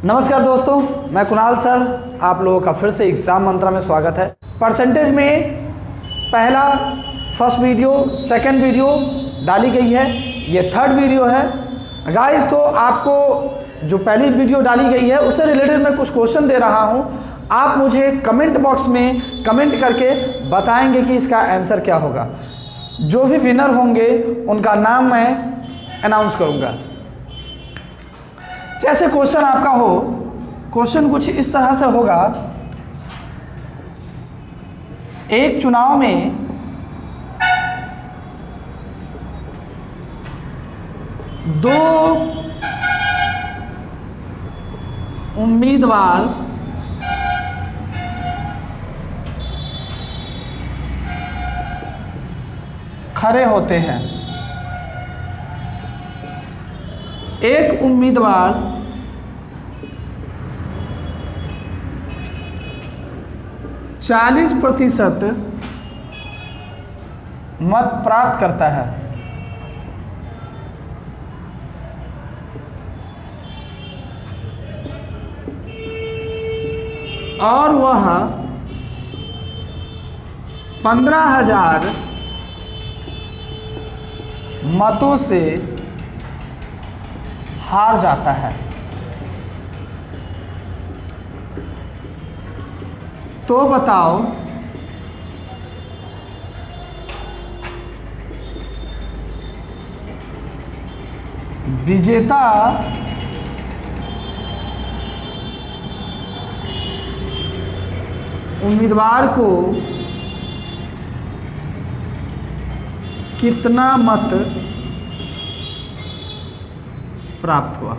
नमस्कार दोस्तों, मैं कुणाल सर, आप लोगों का फिर से एग्ज़ाम मंत्रा में स्वागत है। परसेंटेज में पहला फर्स्ट वीडियो, सेकंड वीडियो डाली गई है, ये थर्ड वीडियो है गाइस। तो आपको जो पहली वीडियो डाली गई है उससे रिलेटेड मैं कुछ क्वेश्चन दे रहा हूँ। आप मुझे कमेंट बॉक्स में कमेंट करके बताएंगे कि इसका आंसर क्या होगा। जो भी विनर होंगे उनका नाम मैं अनाउंस करूँगा। जैसे क्वेश्चन आपका हो, क्वेश्चन कुछ इस तरह से होगा। एक चुनाव में दो उम्मीदवार खड़े होते हैं। एक उम्मीदवार %40 मत प्राप्त करता है और वह 15,000 मतों से हार जाता है। तो बताओ विजेता उम्मीदवार को कितना मत प्राप्त हुआ।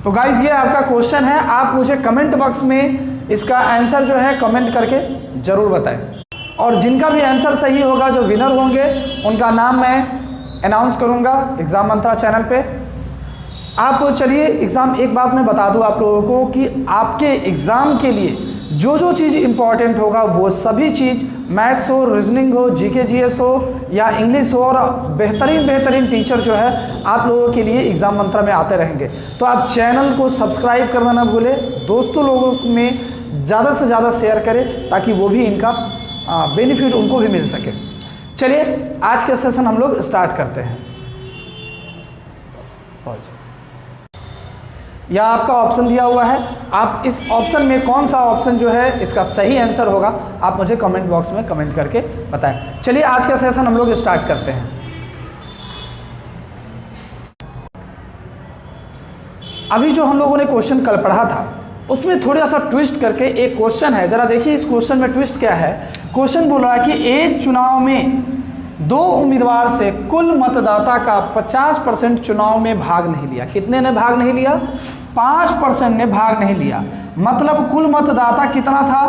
तो गाइस ये आपका क्वेश्चन है। आप मुझे कमेंट बॉक्स में इसका आंसर जो है कमेंट करके जरूर बताएं, और जिनका भी आंसर सही होगा, जो विनर होंगे, उनका नाम मैं अनाउंस करूंगा एग्जाम मंत्रा चैनल पे। आप चलिए एग्ज़ाम, एक बात मैं बता दूं आप लोगों को कि आपके एग्ज़ाम के लिए जो जो चीज़ इंपॉर्टेंट होगा वो सभी चीज़, मैथ्स हो, रीजनिंग हो, जीके जीएस हो या इंग्लिश हो, और बेहतरीन टीचर जो है आप लोगों के लिए एग्ज़ाम मंत्रा में आते रहेंगे। तो आप चैनल को सब्सक्राइब करना ना भूलें, दोस्तों लोगों में ज़्यादा से ज़्यादा शेयर करें ताकि वो भी इनका बेनिफिट उनको भी मिल सके। चलिए आज के सेशन हम लोग स्टार्ट करते हैं। यह आपका ऑप्शन दिया हुआ है। आप इस ऑप्शन में कौन सा ऑप्शन जो है इसका सही आंसर होगा, आप मुझे कमेंट बॉक्स में कमेंट करके बताएं। चलिए आज का सेशन हम लोग स्टार्ट करते हैं। अभी जो हम लोगों ने क्वेश्चन कल पढ़ा था उसमें थोड़ा सा ट्विस्ट करके एक क्वेश्चन है, जरा देखिए इस क्वेश्चन में ट्विस्ट क्या है। क्वेश्चन बोल रहा है कि एक चुनाव में दो उम्मीदवार से कुल मतदाता का 50% चुनाव में भाग नहीं लिया। कितने ने भाग नहीं लिया? 5% ने भाग नहीं लिया। मतलब कुल मतदाता कितना था?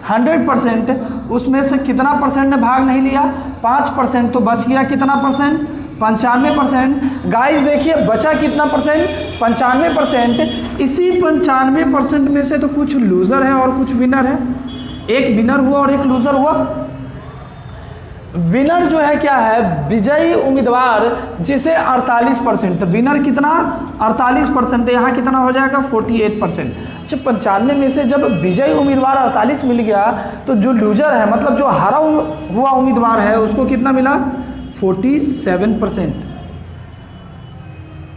100%। उसमें से कितना परसेंट ने भाग नहीं लिया? 5%। तो बच गया कितना परसेंट? 95%। गाइस देखिए बचा कितना परसेंट? 95%। इसी 95% में से तो कुछ लूज़र है और कुछ विनर है। एक विनर हुआ और एक लूज़र हुआ। विनर जो है क्या है? विजयी उम्मीदवार, जिसे 48%। विनर कितना? 48%। यहाँ कितना हो जाएगा? 48%। अच्छा, 95 में से जब विजयी उम्मीदवार 48 मिल गया तो जो लूजर है, मतलब जो हारा हुआ उम्मीदवार है, उसको कितना मिला? 47%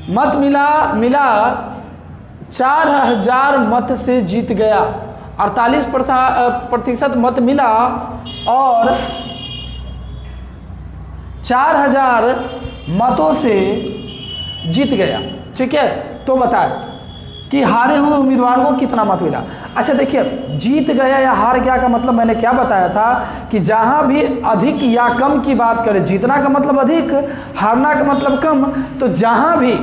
मत मिला 4000 मत से जीत गया। 48% मत मिला और 4000 मतों से जीत गया। ठीक है, तो बताए कि हारे हुए उम्मीदवार को कितना मत मिला। अच्छा देखिए, जीत गया या हार गया का मतलब मैंने क्या बताया था कि जहां भी अधिक या कम की बात करें, जीतना का मतलब अधिक, हारना का मतलब कम, तो जहां भी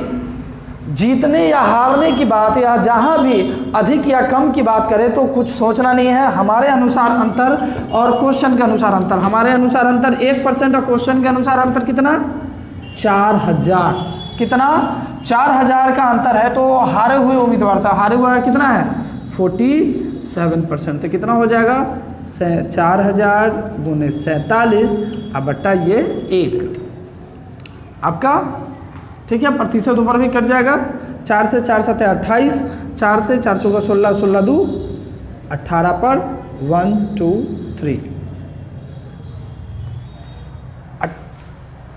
जीतने या हारने की बात या जहां भी अधिक या कम की बात करें तो कुछ सोचना नहीं है। हमारे अनुसार अंतर और क्वेश्चन के अनुसार अंतर, हमारे अनुसार अंतर 1% और क्वेश्चन के अनुसार अंतर कितना? 4000। कितना? 4000 का अंतर है। तो हारे हुए उम्मीदवार था, हारे हुआ कितना है? 47%। तो कितना हो जाएगा? 4000 × 47 अब बट्टा ये 1। आपका ठीक है, प्रतिशत ऊपर भी कट जाएगा। 4 से 4 7 28, 4 से 4 चौका 16, 16 2 18 पर 1 2 3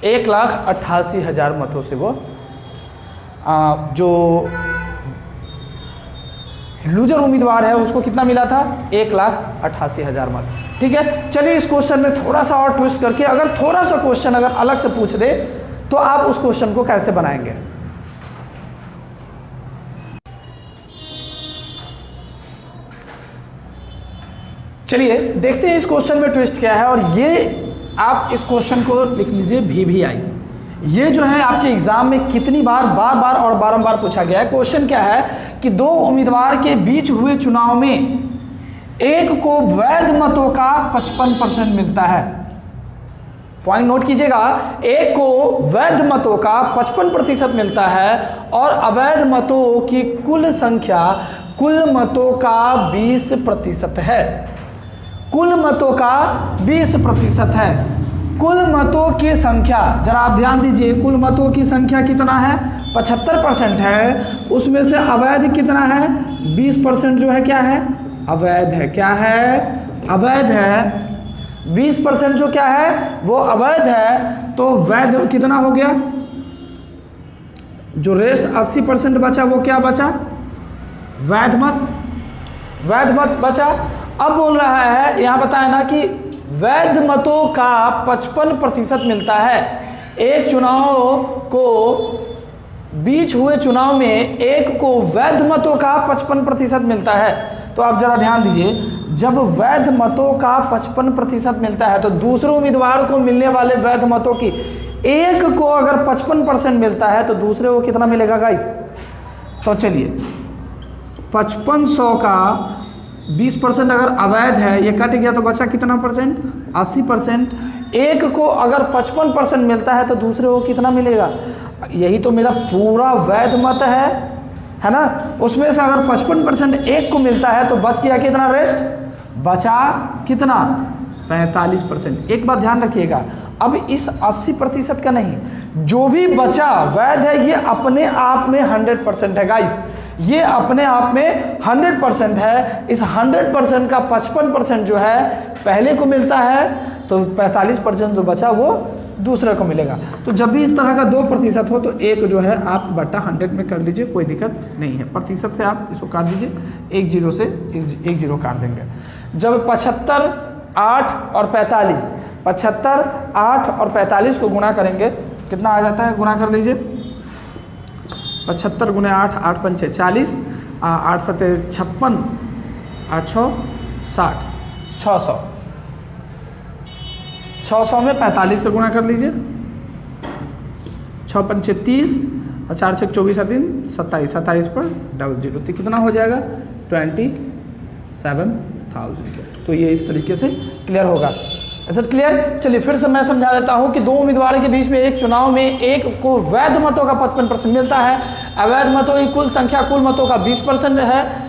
1,88,000 मतों से वो जो लूजर उम्मीदवार है उसको कितना मिला था, 1,88,000 मत। ठीक है, चलिए इस क्वेश्चन में थोड़ा सा और ट्विस्ट करके अगर थोड़ा सा क्वेश्चन अगर अलग से पूछ दे तो आप उस क्वेश्चन को कैसे बनाएंगे। चलिए देखते हैं इस क्वेश्चन में ट्विस्ट क्या है। और ये आप इस क्वेश्चन को लिख लीजिए VVI। ये जो है आपके एग्जाम में कितनी बार बार और बारंबार पूछा गया है। क्वेश्चन क्या है कि दो उम्मीदवार के बीच हुए चुनाव में एक को वैध मतों का 55% मिलता है। पॉइंट नोट कीजिएगा, एक को वैध मतों का 55% मिलता है और अवैध मतों की कुल संख्या कुल मतों का 20% है। कुल मतों का 20% है। कुल मतों की संख्या, जरा आप ध्यान दीजिए, कुल मतों की संख्या कितना है, 75% है। उसमें से अवैध कितना है, 20% जो है क्या है, अवैध है। क्या है, अवैध है। 20% जो क्या है वो अवैध है। तो वैध कितना हो गया, जो रेस्ट 80% बचा वो क्या बचा, वैध मत। वैध मत बचा। अब बोल रहा है, यहाँ बताया ना कि वैध मतों का 55% मिलता है। एक चुनाव को बीच हुए चुनाव में एक को वैध मतों का 55% मिलता है। तो आप जरा ध्यान दीजिए, जब वैध मतों का 55% मिलता है तो दूसरे उम्मीदवार को मिलने वाले वैध मतों की एक को अगर 55% मिलता है तो दूसरे को कितना मिलेगा गाइस। तो चलिए 5500 का 20% अगर अवैध है, ये कट गया तो बचा कितना परसेंट, 80%। एक को अगर 55% मिलता है तो दूसरे को कितना मिलेगा, यही तो मेरा पूरा वैध मत है ना। उसमें से अगर 55% एक को मिलता है तो बच गया कितना, रेस्ट बचा कितना, 45%। एक बात ध्यान रखिएगा, अब इस 80% का नहीं, जो भी बचा वैध है ये अपने आप में 100% है गाइस। ये अपने आप में 100% है। इस 100% का 55% जो है पहले को मिलता है तो 45% जो बचा वो दूसरे को मिलेगा। तो जब भी इस तरह का 2% हो तो एक जो है आप बटा 100 में कर लीजिए, कोई दिक्कत नहीं है। प्रतिशत से आप इसको काट दीजिए, 1 0 से 1 0 काट देंगे। जब 75 8 और 45, 75 8 और 45 को गुणा करेंगे कितना आ जाता है, गुणा कर लीजिए। 75 गुणे 8, 8 पंचे 40, 8 सते 56, 8 6 60, 600। 600 में 45 से गुणा कर लीजिए। 6 पंचे 30 और 4 6 24 3 27, 27 पर 00 तो कितना हो जाएगा, 27,000। तो ये इस तरीके से क्लियर होगा। ऐसा क्लियर। चलिए फिर से मैं समझा देता हूँ कि दो उम्मीदवारों के बीच में एक चुनाव में एक को वैध मतों का 55% मिलता है। अवैध मतों की कुल संख्या कुल मतों का 20% है।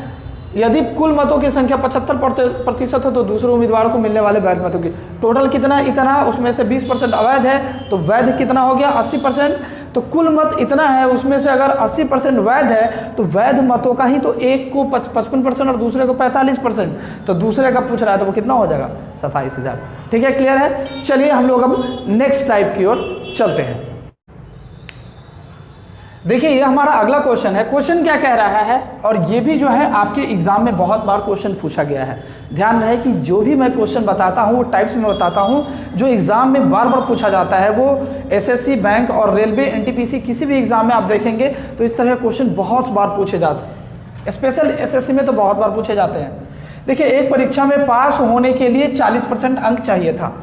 यदि कुल मतों की संख्या 75% हो तो दूसरे उम्मीदवार को मिलने वाले वैध मतों की टोटल कितना, इतना, उसमें से 20% अवैध है तो वैध कितना हो गया, 80%। तो कुल मत इतना है, उसमें से अगर 80% वैध है तो वैध मतों का ही तो एक को 55% और दूसरे को 45%, तो दूसरे का पूछ रहा है तो वो कितना हो जाएगा, 27,000। ठीक है, क्लियर है। चलिए हम लोग अब नेक्स्ट टाइप की ओर चलते हैं। देखिए ये हमारा अगला क्वेश्चन है। क्वेश्चन क्या कह रहा है, और ये भी जो है आपके एग्जाम में बहुत बार क्वेश्चन पूछा गया है। ध्यान रहे कि जो भी मैं क्वेश्चन बताता हूँ वो टाइप्स में बताता हूँ जो एग्जाम में बार बार पूछा जाता है। वो एसएससी, बैंक और रेलवे, एनटीपीसी किसी भी एग्जाम में आप देखेंगे तो इस तरह के क्वेश्चन बहुत बार पूछे जाते हैं। स्पेशल एसएससी में तो बहुत बार पूछे जाते हैं। देखिए एक परीक्षा में पास होने के लिए 40% अंक चाहिए था।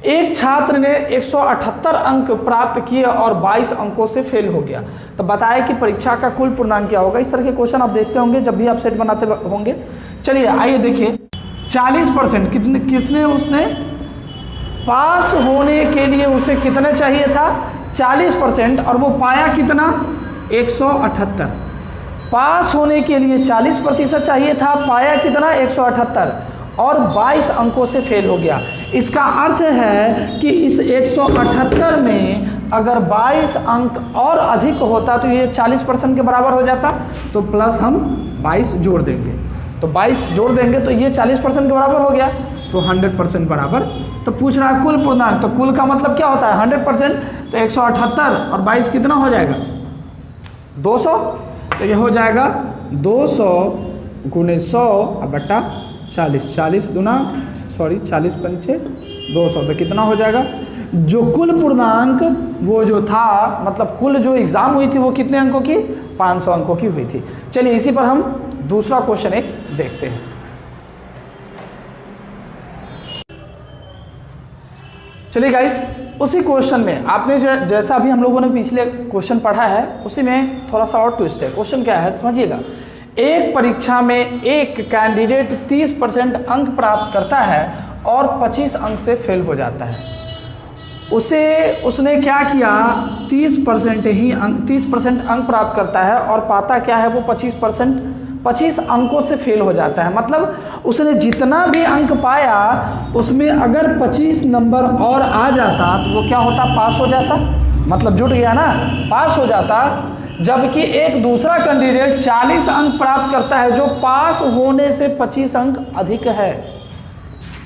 एक छात्र ने 178 अंक प्राप्त किए और 22 अंकों से फेल हो गया, तो बताया कि परीक्षा का कुल पूर्णांक क्या होगा। इस तरह के क्वेश्चन आप देखते होंगे जब भी आप सेट बनाते होंगे। चलिए आइए देखिए, 40% किसने उसने पास होने के लिए उसे कितने चाहिए था, 40%, और वो पाया कितना, 178। पास होने के लिए 40% चाहिए था, पाया कितना, 178 और 22 अंकों से फेल हो गया। इसका अर्थ है कि इस 178 में अगर 22 अंक और अधिक होता तो ये 40% के बराबर हो जाता, तो प्लस हम 22 जोड़ देंगे, तो 22 जोड़ देंगे तो ये 40% के बराबर हो गया, तो 100% बराबर। तो पूछ रहा है कुल पूर्णांक, तो कुल का मतलब क्या होता है 100%, तो 178 और 22 कितना हो जाएगा 200, तो ये हो जाएगा 200 गुणे 100 बटा 40, 40 पंचे 200, तो कितना हो जाएगा जो कुल पूर्णांक वो जो था, मतलब कुल जो एग्जाम हुई थी वो कितने अंकों की 500 अंकों की हुई थी। चलिए इसी पर हम दूसरा क्वेश्चन एक देखते हैं। चलिए गाइस, उसी क्वेश्चन में आपने जो जैसा अभी हम लोगों ने पिछले क्वेश्चन पढ़ा है उसी में थोड़ा सा और ट्विस्ट है। क्वेश्चन क्या है समझिएगा, एक परीक्षा में एक कैंडिडेट 30% अंक प्राप्त करता है और 25 अंक से फेल हो जाता है। उसने क्या किया 30% अंक प्राप्त करता है और पाता क्या है वो 25 अंकों से फेल हो जाता है। मतलब उसने जितना भी अंक पाया उसमें अगर 25 नंबर और आ जाता तो वो क्या होता पास हो जाता, मतलब जुट गया ना, पास हो जाता। जबकि एक दूसरा कैंडिडेट 40 अंक प्राप्त करता है जो पास होने से 25 अंक अधिक है।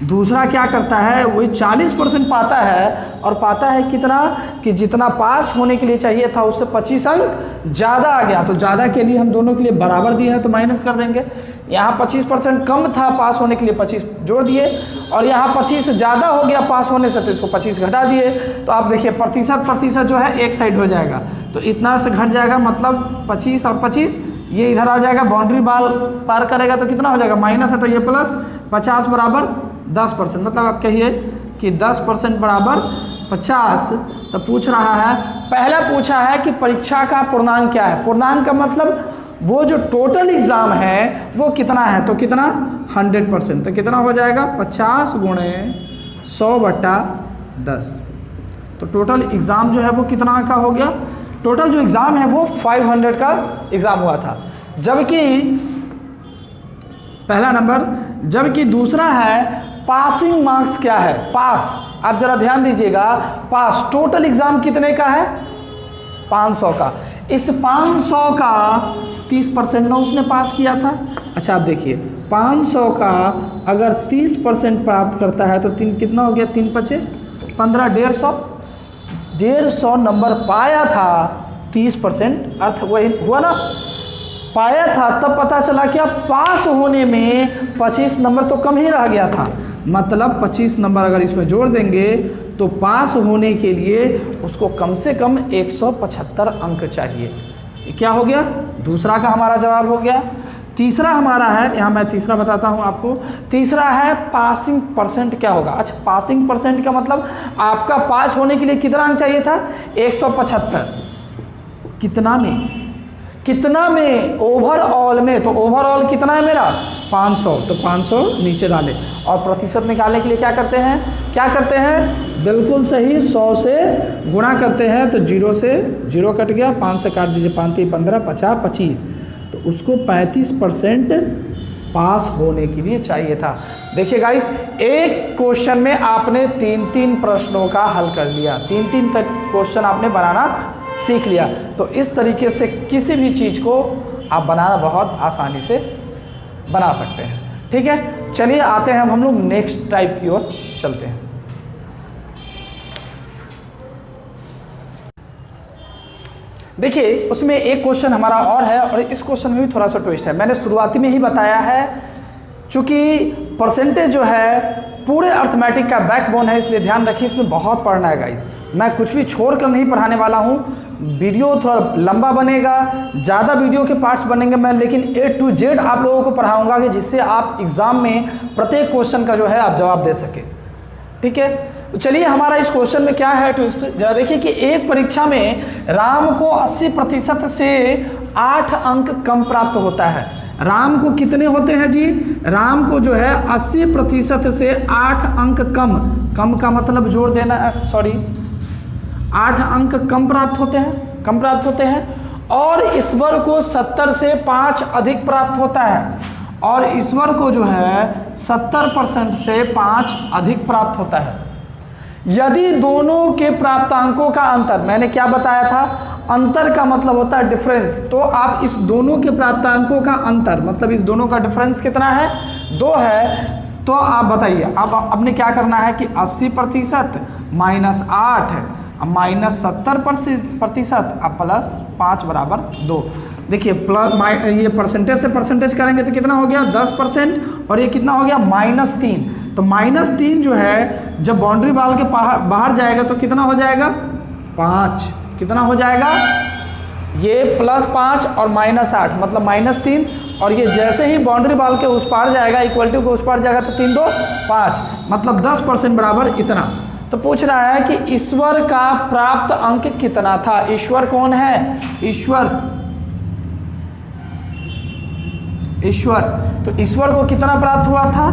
दूसरा क्या करता है वही 40% पाता है और पाता है कितना कि जितना पास होने के लिए चाहिए था उससे 25 अंक ज़्यादा आ गया। तो ज़्यादा के लिए हम दोनों के लिए बराबर दिए हैं तो माइनस कर देंगे। यहाँ 25% कम था पास होने के लिए 25 जोड़ दिए और यहाँ 25 ज़्यादा हो गया पास होने से तो इसको 25 घटा दिए। तो आप देखिए प्रतिशत जो है एक साइड हो जाएगा तो इतना से घट जाएगा, मतलब 25 और 25 ये इधर आ जाएगा, बाउंड्री बाल पार करेगा तो कितना हो जाएगा माइनस है तो ये प्लस, 50 बराबर 10%, मतलब आप कहिए कि 10% बराबर 50। तो पूछ रहा है, पहला पूछा है कि परीक्षा का पूर्णांक क्या है। पूर्णांक का मतलब वो जो टोटल एग्ज़ाम है वो कितना है, तो कितना 100%, तो कितना हो जाएगा 50 गुणे 100 बटा 10। तो टोटल एग्ज़ाम जो है वो कितना का हो गया, टोटल जो एग्ज़ाम है वो 500 का एग्ज़ाम हुआ था। जबकि पहला नंबर, जबकि दूसरा है पासिंग मार्क्स क्या है, पास। आप जरा ध्यान दीजिएगा, पास टोटल एग्जाम कितने का है 500 का, इस 500 का 30% ना उसने पास किया था। अच्छा आप देखिए 500 का अगर 30% प्राप्त करता है तो कितना हो गया 3 × 5 = 15, 150 नंबर पाया था 30%, अर्थ वही हुआ ना, पाया था तब पता चला क्या पास होने में 25 नंबर तो कम ही रह गया था। मतलब 25 नंबर अगर इसमें जोड़ देंगे तो पास होने के लिए उसको कम से कम 175 अंक चाहिए। क्या हो गया, दूसरा का हमारा जवाब हो गया। तीसरा हमारा है, यहाँ मैं तीसरा बताता हूँ आपको। तीसरा है पासिंग परसेंट क्या होगा। अच्छा पासिंग परसेंट का मतलब आपका पास होने के लिए कितना अंक चाहिए था 175, कितना में ओवरऑल में, तो ओवरऑल कितना है मेरा 500, तो 500 नीचे डाले और प्रतिशत निकालने के लिए क्या करते हैं बिल्कुल सही 100 से गुणा करते हैं, तो 0 से 0 कट गया, 5 से काट दीजिए, 5 × 15 50 25, तो उसको 35% पास होने के लिए चाहिए था। देखिए गाइस, एक क्वेश्चन में आपने 3 प्रश्नों का हल कर लिया, 3 क्वेश्चन आपने बनाना सीख लिया। तो इस तरीके से किसी भी चीज़ को आप बनाना बहुत आसानी से बना सकते हैं। ठीक है, चलिए आते हैं हम लोग नेक्स्ट टाइप की ओर चलते हैं। देखिए उसमें एक क्वेश्चन हमारा और है और इस क्वेश्चन में भी थोड़ा सा ट्विस्ट है। मैंने शुरुआती में ही बताया है, चूँकि परसेंटेज जो है पूरे अर्थमेटिक का बैकबोन है, इसलिए ध्यान रखिए इसमें बहुत पढ़ना है गाइस। मैं कुछ भी छोड़कर नहीं पढ़ाने वाला हूँ, वीडियो थोड़ा लंबा बनेगा, ज़्यादा वीडियो के पार्ट्स बनेंगे मैं, लेकिन A to Z आप लोगों को पढ़ाऊँगा कि जिससे आप एग्ज़ाम में प्रत्येक क्वेश्चन का जो है आप जवाब दे सकें। ठीक है, तो चलिए हमारा इस क्वेश्चन में क्या है ट्विस्ट, जरा देखिए कि एक परीक्षा में राम को 80% से 8 अंक कम प्राप्त होता है। राम को कितने होते हैं जी, राम को जो है 80% से 8 अंक कम का मतलब जोड़ देना, 8 अंक कम प्राप्त होते हैं और ईश्वर को 70 से 5 अधिक प्राप्त होता है, और ईश्वर को जो है 70% से 5 अधिक प्राप्त होता है। यदि दोनों के प्राप्तांकों का अंतर, मैंने क्या बताया था, अंतर का मतलब होता है डिफरेंस, तो आप इस दोनों के प्राप्तांकों का अंतर मतलब इस दोनों का डिफरेंस कितना है, 2 है, तो आप बताइए। अब आपने क्या करना है कि 80% माइनस 8 है, अब माइनस 70% अब प्लस 5 बराबर 2। देखिए प्लस ये परसेंटेज से परसेंटेज करेंगे तो कितना हो गया 10%, और ये कितना हो गया -3। तो -3 जो है जब बाउंड्री वाल के बाहर जाएगा तो कितना हो जाएगा 5, कितना हो जाएगा ये +5 और -8 मतलब -3, और ये जैसे ही बाउंड्री वाल के उस पार जाएगा, इक्वलिटी के उस पार जाएगा तो 3 2 5 मतलब 10% बराबर इतना। तो पूछ रहा है कि ईश्वर का प्राप्त अंक कितना था। ईश्वर कौन है, ईश्वर, तो ईश्वर को कितना प्राप्त हुआ था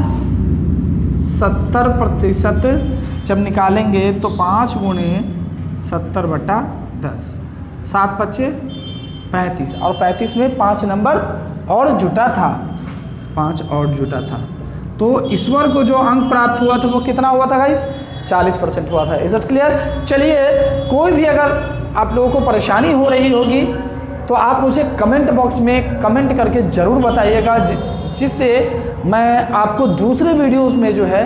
70%। जब निकालेंगे तो 5 × 70/10, 7 × 5 = 35, और 35 में 5 नंबर और जुटा था, 5 और जुटा था। तो ईश्वर को जो अंक प्राप्त हुआ था वो कितना हुआ था गाइस, 40% हुआ था। Is it clear. चलिए, कोई भी अगर आप लोगों को परेशानी हो रही होगी तो आप मुझे कमेंट बॉक्स में कमेंट करके ज़रूर बताइएगा, जिससे मैं आपको दूसरे वीडियोस में जो है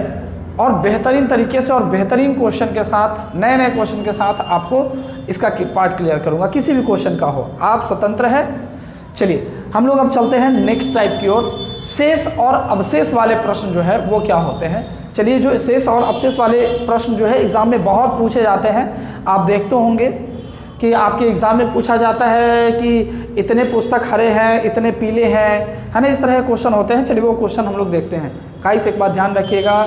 और बेहतरीन तरीके से और बेहतरीन क्वेश्चन के साथ, नए नए क्वेश्चन के साथ आपको इसका पार्ट क्लियर करूंगा। किसी भी क्वेश्चन का हो, आप स्वतंत्र हैं। चलिए हम लोग अब चलते हैं नेक्स्ट टाइप की ओर। शेष और अवशेष वाले प्रश्न जो है वो क्या होते हैं। चलिए, जो शेष और अवशेष वाले प्रश्न जो है एग्ज़ाम में बहुत पूछे जाते हैं। आप देखते होंगे कि आपके एग्ज़ाम में पूछा जाता है कि इतने पुस्तक हरे हैं, इतने पीले हैं, है ना, इस तरह के क्वेश्चन होते हैं। चलिए वो क्वेश्चन हम लोग देखते हैं। गाइस एक बात ध्यान रखिएगा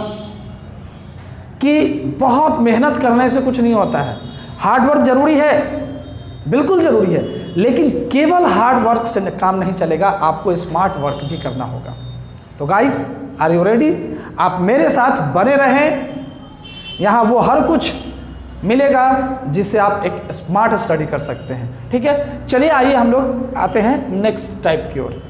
कि बहुत मेहनत करने से कुछ नहीं होता है। हार्ड वर्क जरूरी है, बिल्कुल ज़रूरी है, लेकिन केवल हार्ड वर्क से काम नहीं चलेगा, आपको स्मार्ट वर्क भी करना होगा। तो गाइस आर यू रेडी, आप मेरे साथ बने रहें, यहाँ वो हर कुछ मिलेगा जिससे आप एक स्मार्ट स्टडी कर सकते हैं। ठीक है, चलिए आइए हम लोग आते हैं नेक्स्ट टाइप की ओर।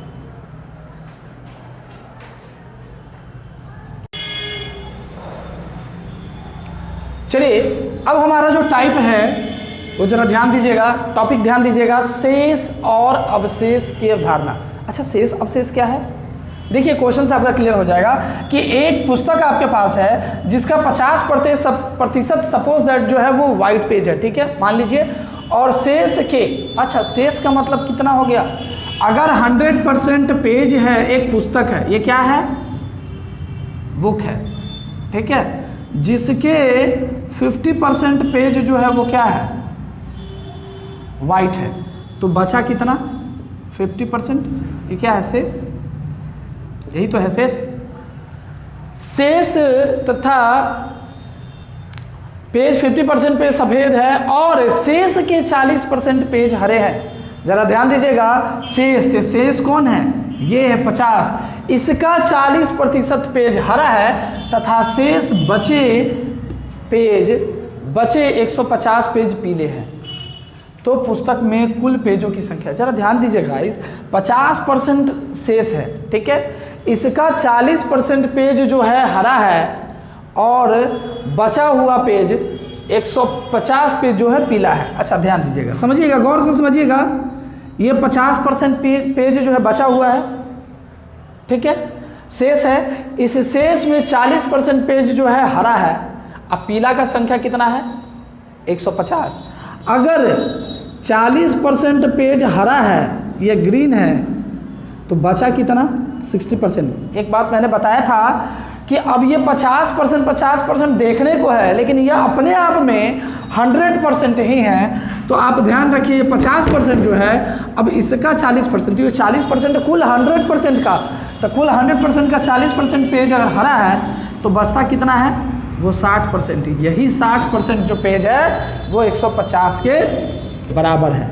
चलिए अब हमारा जो टाइप है वो जरा ध्यान दीजिएगा, टॉपिक ध्यान दीजिएगा, शेष और अवशेष की अवधारणा। अच्छा, शेष अवशेष क्या है? देखिए क्वेश्चन से आपका क्लियर हो जाएगा कि एक पुस्तक आपके पास है जिसका 50% सपोज दैट जो है वो वाइट पेज है, ठीक है, मान लीजिए, और शेष के, अच्छा शेष का मतलब कितना हो गया, अगर 100% पेज है, एक पुस्तक है, ये क्या है, बुक है, ठीक है, जिसके 50% पेज जो है वो क्या है, वाइट है, तो बचा कितना 50%, ये क्या है, शेष, यही तो है शेष। शेष तथा पेज 50% पेज सफेद है और शेष के 40% पेज हरे हैं। जरा ध्यान दीजिएगा, शेष, तो शेष कौन है, ये है 50, इसका 40% पेज हरा है तथा शेष बचे 150 पेज पीले हैं। तो पुस्तक में कुल पेजों की संख्या, जरा ध्यान दीजिएगा, इस 50% शेष है, ठीक है, इसका 40% पेज जो है हरा है और बचा हुआ पेज 150 पेज जो है पीला है। अच्छा ध्यान दीजिएगा, समझिएगा, गौर से समझिएगा, ये 50% पेज जो है बचा हुआ है, ठीक है, शेष है, इस शेष में 40% पेज जो है हरा है। अब पीला का संख्या कितना है, 150। अगर 40% पेज हरा है, ये ग्रीन है, तो बचा कितना, 60%। एक बात मैंने बताया था कि अब ये 50% देखने को है, लेकिन यह अपने आप में 100% ही है। तो आप ध्यान रखिए, ये 50% जो है, अब इसका 40%, तो ये 40% कुल 100% का, तो कुल 100% का 40% पेज अगर हरा है तो बचता कितना है, वो 60%। यही 60% जो पेज है वो 150 के बराबर है।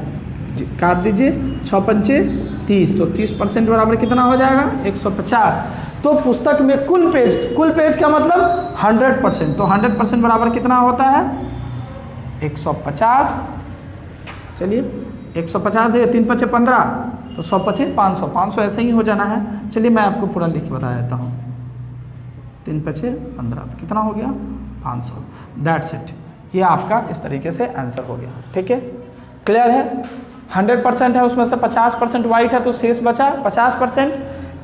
काट दीजिए, 6 पंचे 30, तो 30% बराबर कितना हो जाएगा, 150। तो पुस्तक में कुल पेज का मतलब 100%, तो 100% बराबर कितना होता है, 150। चलिए 150 दे, 3 पचे 15, तो 100 पचे 500, 500 ऐसे ही हो जाना है। चलिए मैं आपको पूरा लिख के बता देता हूँ, 3 पचे 15, कितना हो गया, 500, दैट्स इट। ये आपका इस तरीके से आंसर हो गया। ठीक है, क्लियर है। 100% है, उसमें से 50% वाइट है, तो शेष बचा 50%।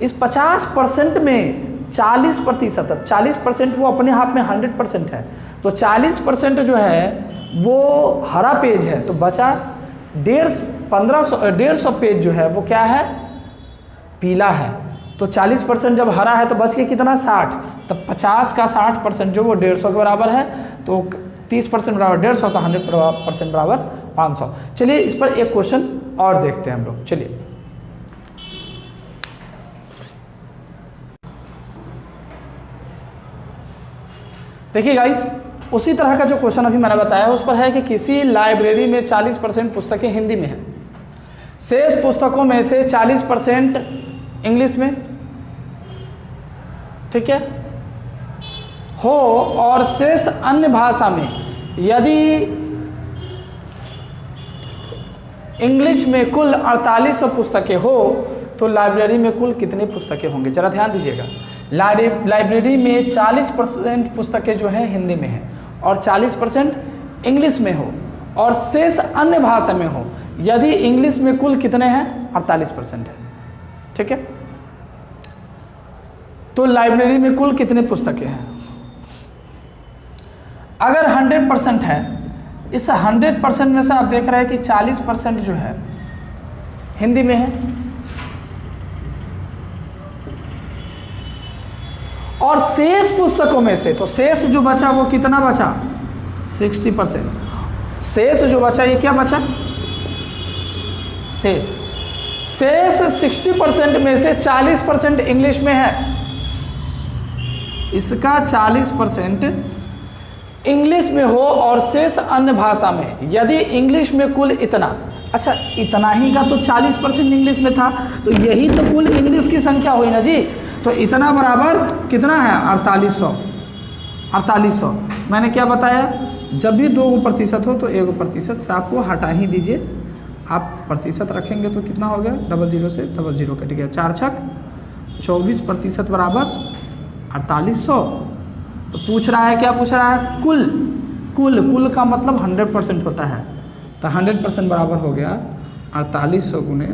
इस 50% में 40%, अब 40% वो अपने आप में 100% है, तो 40% जो है वो हरा पेज है, तो बचा 150 पेज जो है वो क्या है, पीला है। तो 40% जब हरा है तो बच के कितना, 60। तब 50 का 60% जो वो 150 के बराबर है, तो 30% बराबर 150, तो 100% बराबर 500। चलिए इस पर एक क्वेश्चन और देखते हैं हम लोग। चलिए देखिए गाइस, उसी तरह का जो क्वेश्चन अभी मैंने बताया उस पर है कि किसी लाइब्रेरी में 40% पुस्तकें हिंदी में हैं, शेष पुस्तकों में से 40% इंग्लिश में, ठीक है, हो और शेष अन्य भाषा में। यदि इंग्लिश में कुल 4800 पुस्तकें हो तो लाइब्रेरी में कुल कितनी पुस्तकें होंगे? जरा ध्यान दीजिएगा। लाइब्रेरी में 40% पुस्तकें जो हैं हिंदी में हैं और 40% इंग्लिश में हो और शेष अन्य भाषा में हो। यदि इंग्लिश में कुल कितने हैं? 48% है, ठीक है। तो लाइब्रेरी में कुल कितने पुस्तकें हैं? अगर 100% है, इस 100% में से आप देख रहे हैं कि 40% जो है हिंदी में है और शेष पुस्तकों में से, तो शेष जो बचा वो कितना बचा? 60%। शेष जो बचा ये क्या बचा? शेष 60% में से 40% इंग्लिश में है, इसका 40% इंग्लिश में हो और शेष अन्य भाषा में। यदि इंग्लिश में कुल इतना, अच्छा इतना ही का तो 40% इंग्लिश में था, तो यही तो कुल इंग्लिश की संख्या हुई ना जी। तो इतना बराबर कितना है? 4800। मैंने क्या बताया? जब भी 2% हो तो 1% से आपको हटा ही दीजिए। आप प्रतिशत रखेंगे तो कितना हो गया? 00 से 00 कट गया, 4 छक 24% बराबर 4800। तो पूछ रहा है, क्या पूछ रहा है? कुल का मतलब 100% होता है, तो 100% बराबर हो गया 4800 गुने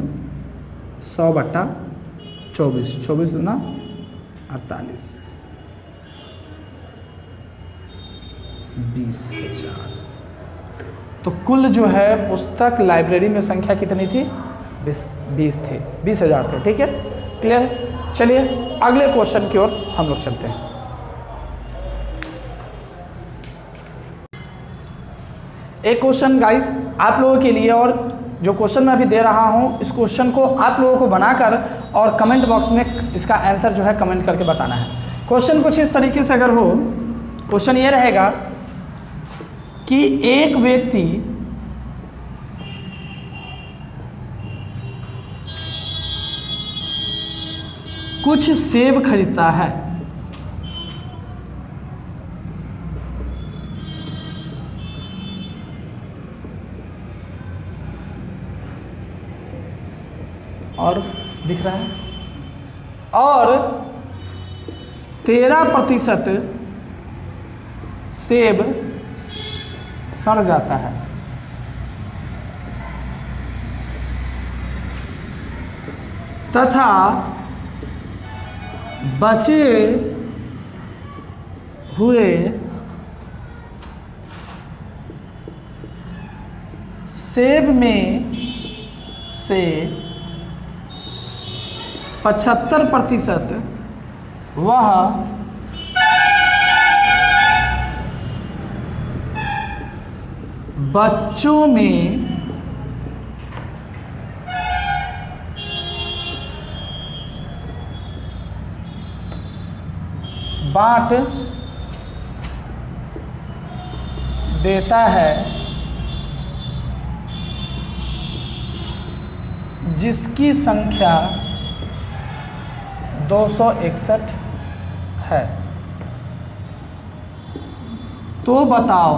100/24, 24 गुना 48, 20,000। तो कुल जो है पुस्तक लाइब्रेरी में संख्या कितनी थी? 20 थे, 20,000 थे, ठीक है, क्लियर। चलिए अगले क्वेश्चन की ओर हम लोग चलते हैं। एक क्वेश्चन गाइस आप लोगों के लिए, और जो क्वेश्चन मैं अभी दे रहा हूं इस क्वेश्चन को आप लोगों को बनाकर और कमेंट बॉक्स में इसका आंसर जो है कमेंट करके बताना है। क्वेश्चन कुछ इस तरीके से अगर हो, क्वेश्चन ये रहेगा कि एक व्यक्ति कुछ सेब खरीदता है, और दिख रहा है, और 13% सेब सड़ जाता है, तथा बचे हुए सेब में से 75% वह बच्चों में बांट देता है, जिसकी संख्या 261 है। तो बताओ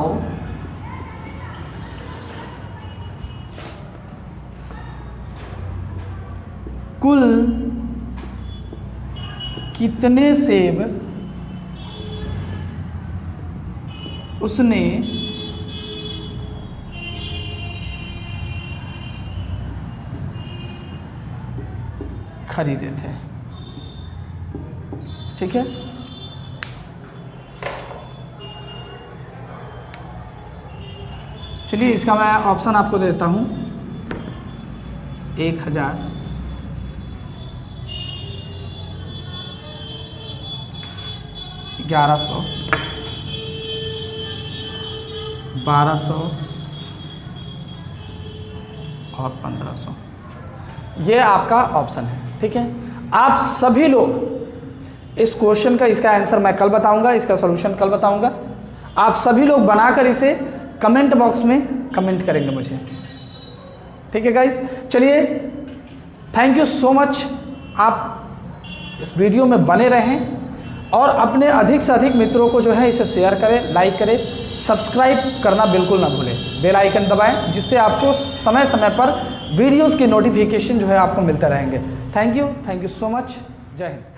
कुल कितने सेब उसने खरीदे थे। ठीक है, चलिए इसका मैं ऑप्शन आपको देता हूँ। 1000, 1100, 1200 और 1500, ये आपका ऑप्शन है। ठीक है, आप सभी लोग इस क्वेश्चन का, इसका आंसर मैं कल बताऊंगा, इसका सॉल्यूशन कल बताऊंगा। आप सभी लोग बनाकर इसे कमेंट बॉक्स में कमेंट करेंगे मुझे। ठीक है गाइस, चलिए थैंक यू सो मच। आप इस वीडियो में बने रहें और अपने अधिक से अधिक मित्रों को जो है इसे शेयर करें, लाइक करें, सब्सक्राइब करना बिल्कुल ना भूलें, बेल आइकन दबाएं, जिससे आपको समय समय पर वीडियोस के नोटिफिकेशन जो है आपको मिलते रहेंगे। Thank you so much. जय हिंद।